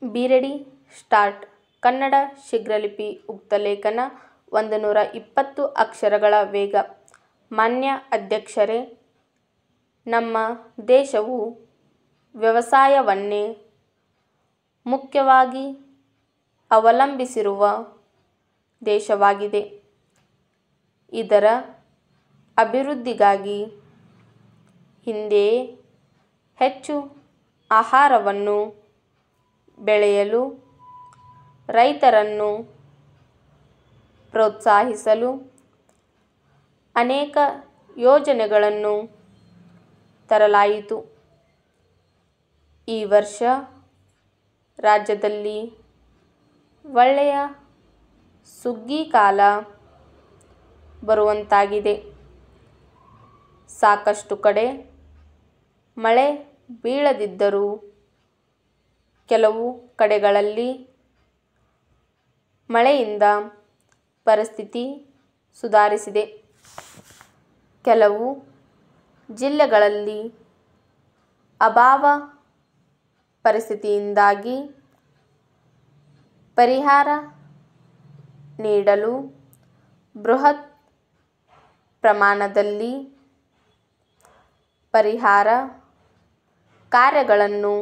B ready start. Kannada ಶೀಘ್ರಲಿಪಿ ಉಕ್ತಲೇಖನ 120 ಅಕ್ಷರಗಳ ವೇಗ. ಮಾನ್ಯ ಅಧ್ಯಕ್ಷರೇ, ನಮ್ಮ ದೇಶವು ವ್ಯವಸಾಯವನ್ನೇ ಮುಖ್ಯವಾಗಿ ಅವಲಂಬಿಸಿರುವ ದೇಶವಾಗಿದೆ. ಇದರ ಅಭಿವೃದ್ಧಿಗಾಗಿ ಹಿಂದೆಯೇ ಹೆಚ್ಚು ಆಹಾರವನ್ನು ಬೆಳೆಯಲು, ರೈತರನ್ನು ಪ್ರೋತ್ಸಾಹಿಸಲು ಅನೇಕ ಯೋಜನೆಗಳನ್ನು ತರಲಾಯಿತು. ಈ ವರ್ಷ ರಾಜ್ಯದಲ್ಲಿ ಒಳ್ಳೆಯ ಸುಗ್ಗಿ ಕಾಲ ಬರುವಂತಾಗಿದೆ. ಸಾಕಷ್ಟು ಕಡೆ ಮಳೆ ಬೀಳದಿದ್ದರೂ ಕೆಲವು ಕಡೆಗಳಲ್ಲಿ ಮಳೆಯಿಂದ ಪರಿಸ್ಥಿತಿ ಸುಧಾರಿಸಿದೆ. ಕೆಲವು ಜಿಲ್ಲೆಗಳಲ್ಲಿ ಅಭಾವ ಪರಿಸ್ಥಿತಿಯಿಂದಾಗಿ ಪರಿಹಾರ ನೀಡಲು ಬೃಹತ್ ಪ್ರಮಾಣದಲ್ಲಿ ಪರಿಹಾರ ಕಾರ್ಯಗಳನ್ನು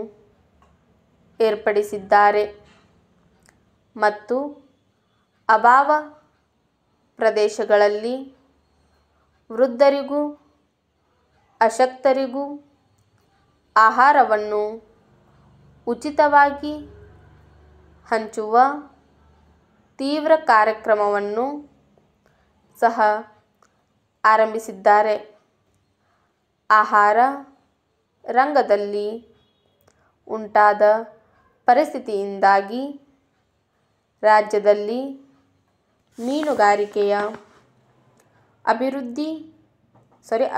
ಏರ್ಪಡಿಸಿದ್ದಾರೆ ಮತ್ತು ಅಭಾವ ಪ್ರದೇಶಗಳಲ್ಲಿ ವೃದ್ಧರಿಗೂ ಅಶಕ್ತರಿಗೂ ಆಹಾರವನ್ನು ಉಚಿತವಾಗಿ ಹಂಚುವ ತೀವ್ರ ಕಾರ್ಯಕ್ರಮವನ್ನು ಸಹ ಆರಂಭಿಸಿದ್ದಾರೆ. ಆಹಾರ ರಂಗದಲ್ಲಿ ಉಂಟಾದ ಪರಿಸ್ಥಿತಿಯಿಂದಾಗಿ ರಾಜ್ಯದಲ್ಲಿ ಮೀನುಗಾರಿಕೆಯ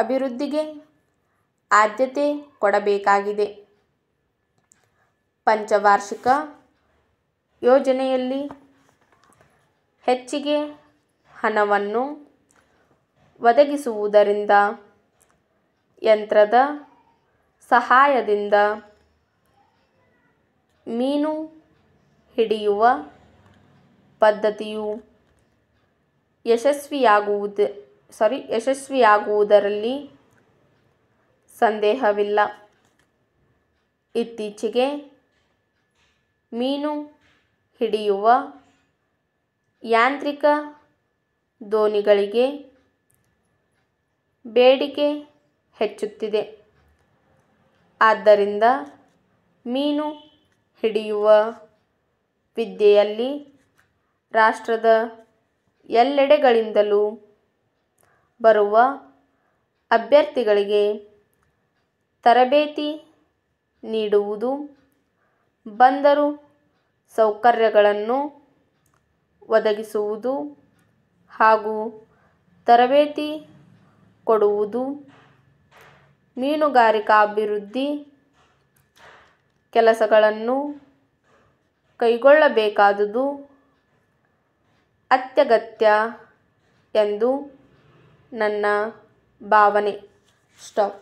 ಅಭಿವೃದ್ಧಿಗೆ ಆದ್ಯತೆ ಕೊಡಬೇಕಾಗಿದೆ. ಪಂಚವಾರ್ಷಿಕ ಯೋಜನೆಯಲ್ಲಿ ಹೆಚ್ಚಿಗೆ ಹಣವನ್ನು ಒದಗಿಸುವುದರಿಂದ ಯಂತ್ರದ ಸಹಾಯದಿಂದ ಮೀನು ಹಿಡಿಯುವ ಪದ್ಧತಿಯು ಯಶಸ್ವಿಯಾಗುವುದರಲ್ಲಿ ಸಂದೇಹವಿಲ್ಲ. ಇತ್ತೀಚೆಗೆ ಮೀನು ಹಿಡಿಯುವ ಯಾಂತ್ರಿಕ ದೋಣಿಗಳಿಗೆ ಬೇಡಿಕೆ ಹೆಚ್ಚುತ್ತಿದೆ. ಆದ್ದರಿಂದ ಮೀನು ಹಿಡಿಯುವ ವಿದ್ಯೆಯಲ್ಲಿ ರಾಷ್ಟ್ರದ ಎಲ್ಲೆಡೆಗಳಿಂದಲೂ ಬರುವ ಅಭ್ಯರ್ಥಿಗಳಿಗೆ ತರಬೇತಿ ನೀಡುವುದು, ಬಂದರು ಸೌಕರ್ಯಗಳನ್ನು ಒದಗಿಸುವುದು ಹಾಗೂ ತರಬೇತಿ ಕೊಡುವುದು, ಮೀನುಗಾರಿಕಾಭಿವೃದ್ಧಿ ಕೆಲಸಗಳನ್ನು ಕೈಗೊಳ್ಳಬೇಕಾದುದು ಅತ್ಯಗತ್ಯ ಎಂದು ನನ್ನ ಭಾವನೆ. ಸ್ಟಾಪ್.